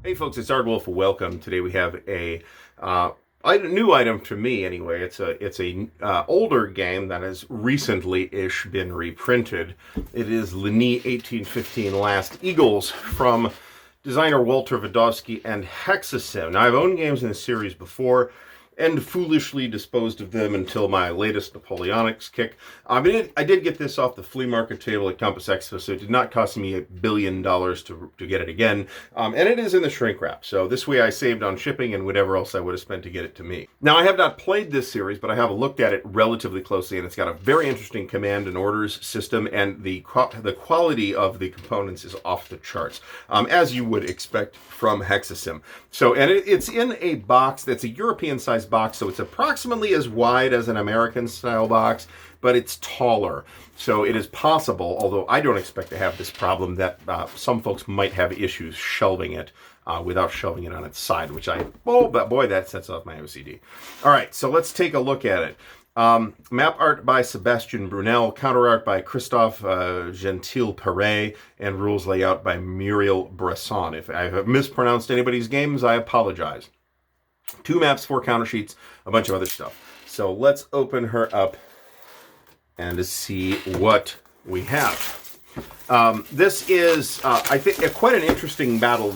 Hey folks, it's Ardwulf. Welcome. Today we have a new item to me anyway. It's a older game that has recently-ish been reprinted. It is Ligny 1815 Last Eagles from designer Walter Wadowski and Hexasim. Now I've owned games in this series before and foolishly disposed of them until my latest Napoleonics kick. I did get this off the flea market table at Compass Expo, so it did not cost me $1 billion to get it again. And it is in the shrink wrap, so this way I saved on shipping and whatever else I would have spent to get it to me. Now, I have not played this series, but I have looked at it relatively closely, and it's got a very interesting command and orders system, and the quality of the components is off the charts, as you would expect from Hexasim. So, and it's in a box that's a European-sized box, so it's approximately as wide as an American-style box, but it's taller. So it is possible, although I don't expect to have this problem, that some folks might have issues shelving it without shelving it on its side, which boy, that sets off my OCD. All right, so let's take a look at it. Map art by Sebastian Brunel, counter art by Christophe Gentil-Perret, and rules layout by Muriel Bresson. If I have mispronounced anybody's games, I apologize. 2 maps, 4 counter sheets, a bunch of other stuff. So let's open her up and see what we have. This is, I think, quite an interesting battle.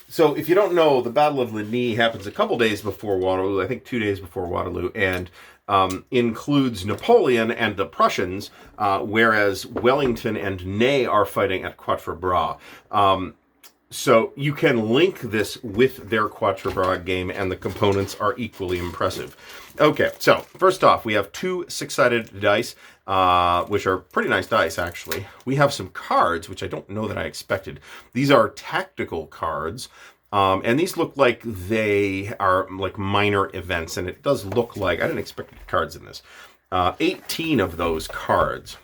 So if you don't know, the Battle of Ligny happens a couple days before Waterloo, I think 2 days before Waterloo, and includes Napoleon and the Prussians, whereas Wellington and Ney are fighting at Quatre Bras. So you can link this with their Quatre Bras game, and the components are equally impressive. Okay, so first off, we have 2 six-sided dice, which are pretty nice dice, actually. We have some cards, which I don't know that I expected. These are tactical cards, and these look like they are like minor events, and it does look like, I didn't expect cards in this, 18 of those cards.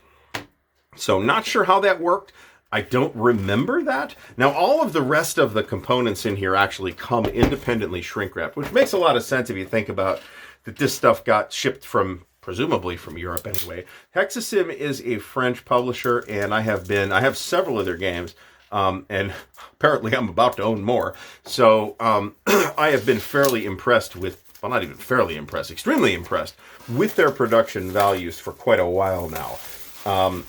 So not sure how that worked. I don't remember that. Now, all of the rest of the components in here actually come independently shrink wrapped, which makes a lot of sense if you think about that this stuff got shipped from, presumably from Europe anyway. Hexasim is a French publisher, and I have several of their games, and apparently I'm about to own more. So I have been fairly impressed with, well, not even fairly impressed, extremely impressed with their production values for quite a while now.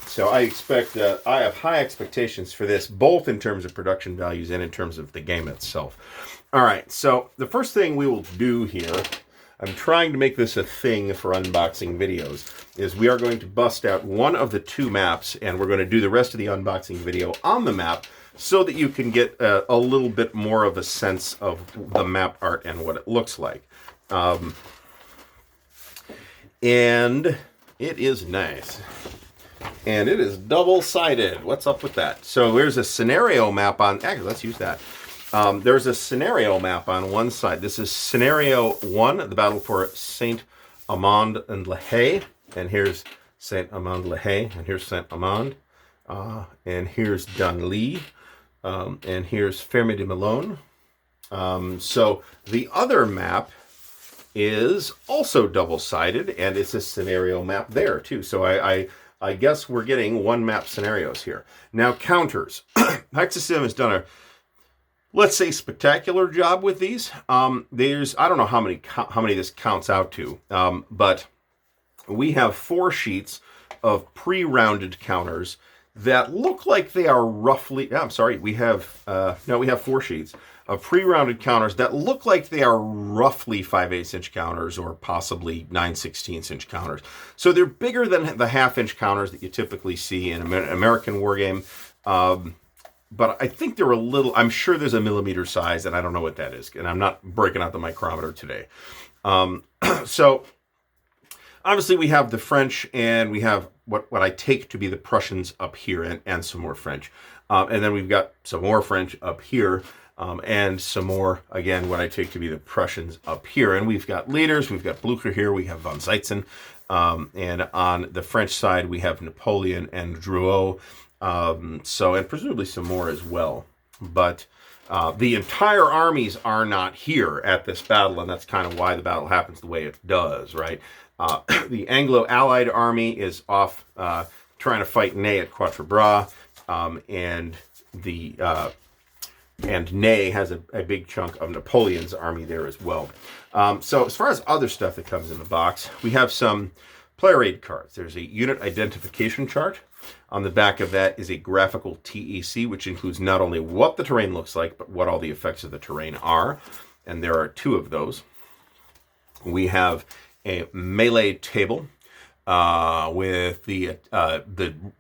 So I expect, I have high expectations for this, both in terms of production values and in terms of the game itself. All right, so the first thing we will do here, I'm trying to make this a thing for unboxing videos, is we are going to bust out one of the 2 maps, and we're going to do the rest of the unboxing video on the map so that you can get a little bit more of a sense of the map art and what it looks like. And it is nice. And it is double-sided. What's up with that? So there's a scenario map on... Actually, let's use that. There's a scenario map on one side. This is Scenario 1, the battle for Saint-Amand and Le Hay. And here's Saint-Amand-Le Hay. And here's Saint-Amand. And here's Danly. And here's Ferme de Melun. So the other map is also double-sided, and it's a scenario map there, too. So I guess we're getting 1 map scenarios here. Now, counters. Hexasim has done a, let's say, spectacular job with these. I don't know how many this counts out to, but we have 4 sheets of pre-rounded counters that look like they are roughly, we have 4 sheets of pre-rounded counters that look like they are roughly 5/8 inch counters or possibly 9/16 inch counters. So they're bigger than the half-inch counters that you typically see in an American wargame. But I think they're I'm sure there's a millimeter size, and I don't know what that is. And I'm not breaking out the micrometer today. So obviously we have the French, and we have what I take to be the Prussians up here, and some more French. And then we've got some more French up here. And some more, again, what I take to be the Prussians up here. And we've got leaders, we've got Blucher here, we have von Zeitzen. And on the French side, we have Napoleon and Drouot. And presumably some more as well. But the entire armies are not here at this battle, and that's kind of why the battle happens the way it does, right? The Anglo-Allied army is off trying to fight Ney at Quatre Bras, and the And Ney has a big chunk of Napoleon's army there as well. So as far as other stuff that comes in the box, we have some player aid cards. There's a unit identification chart. On the back of that is a graphical TEC, which includes not only what the terrain looks like, but what all the effects of the terrain are. And there are 2 of those. We have a melee table with the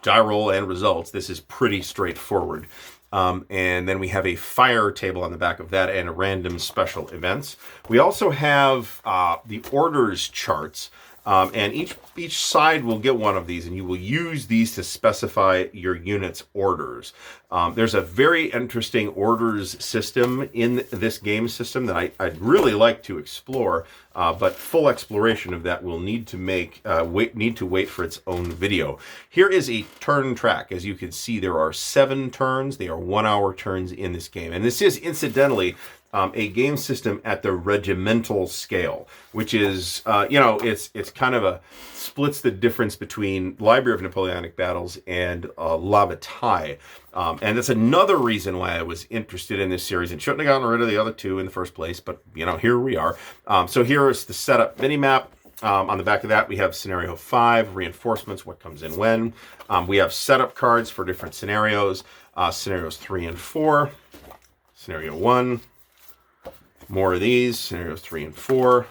die roll and results. This is pretty straightforward. And then we have a fire table on the back of that and random special events. We also have the orders charts. And each side will get one of these, and you will use these to specify your unit's orders. There's a very interesting orders system in this game system that I'd really like to explore, but full exploration of that will need to wait for its own video. Here is a turn track. As you can see, there are 7 turns. They are 1-hour turns in this game, and this is incidentally a game system at the regimental scale, which is, it's kind of splits the difference between Library of Napoleonic Battles and La Bataille. And that's another reason why I was interested in this series and shouldn't have gotten rid of the other 2 in the first place, but, here we are. So here is the setup mini-map. On the back of that, we have Scenario 5, reinforcements, what comes in when. We have setup cards for different scenarios, Scenarios 3 and 4, Scenario 1, more of these, Scenarios 3 and 4,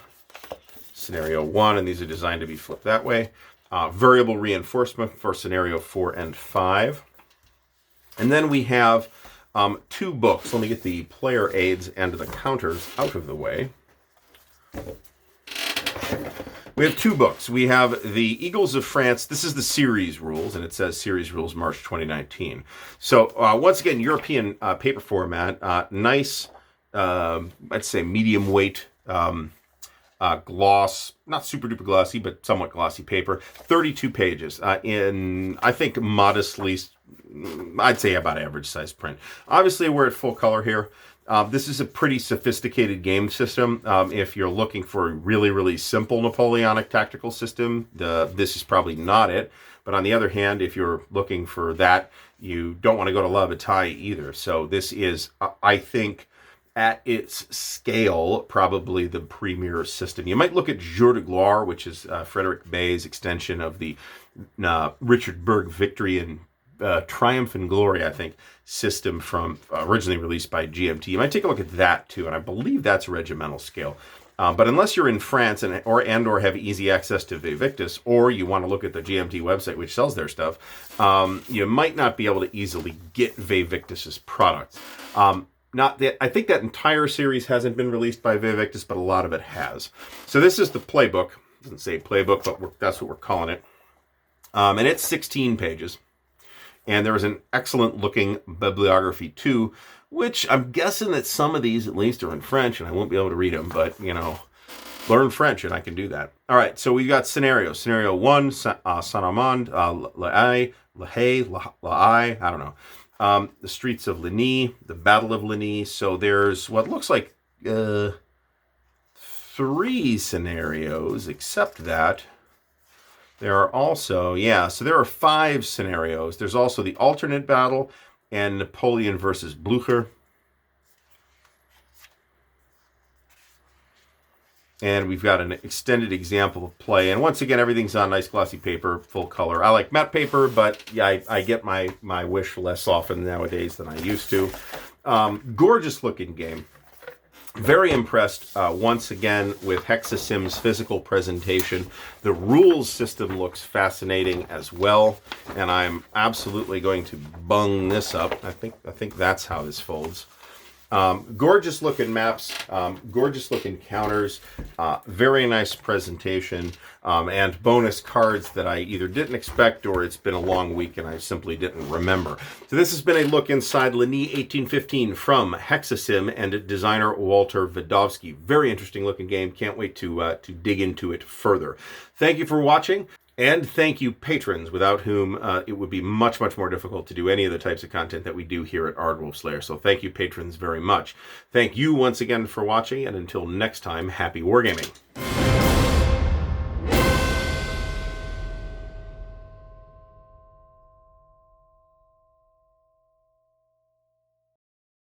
Scenario 1, and these are designed to be flipped that way. Variable reinforcement for Scenario 4 and 5. And then we have 2 books. Let me get the player aids and the counters out of the way. We have 2 books. We have the Eagles of France. This is the series rules, and it says series rules March 2019. So once again, European paper format, nice, I'd say medium weight gloss, not super duper glossy, but somewhat glossy paper. 32 pages in, I think, modestly, I'd say about average size print. Obviously, we're at full color here. This is a pretty sophisticated game system. If you're looking for a really, really simple Napoleonic tactical system, this is probably not it. But on the other hand, if you're looking for that, you don't want to go to La Bataille either. So this is, I think, at its scale, probably the premier system. You might look at Jour de Gloire, which is Frederick Bay's extension of the Richard Berg Victory and Triumph and Glory, I think, system from originally released by GMT. You might take a look at that too, and I believe that's regimental scale. But unless you're in France or have easy access to Vivictus, or you want to look at the GMT website, which sells their stuff, you might not be able to easily get Vivictus's products. Not that I think that entire series hasn't been released by Vivictus, but a lot of it has. So this is the playbook. It doesn't say playbook, but that's what we're calling it. And it's 16 pages. And there is an excellent looking bibliography too, which I'm guessing that some of these at least are in French, and I won't be able to read them, but learn French and I can do that. All right, so we've got scenarios. Scenario 1, Saint-Amand, La Haye, I don't know. The streets of Ligny, the Battle of Ligny. So there's what looks like 3 scenarios, except that there are also, so there are 5 scenarios. There's also the alternate battle and Napoleon versus Blücher. And we've got an extended example of play. And once again, everything's on nice glossy paper, full color. I like matte paper, but yeah, I get my wish less often nowadays than I used to. Gorgeous looking game. Very impressed once again with Hexasim's physical presentation. The rules system looks fascinating as well, and I'm absolutely going to bung this up. I think that's how this folds. Gorgeous looking maps, gorgeous looking counters, very nice presentation, and bonus cards that I either didn't expect or it's been a long week and I simply didn't remember. So this has been a look inside Ligny 1815 from Hexasim and designer Walter Wadowski. Very interesting looking game. Can't wait to dig into it further. Thank you for watching. And thank you, patrons, without whom it would be much, much more difficult to do any of the types of content that we do here at Ardwulf's Lair. So thank you, patrons, very much. Thank you once again for watching, and until next time, happy wargaming.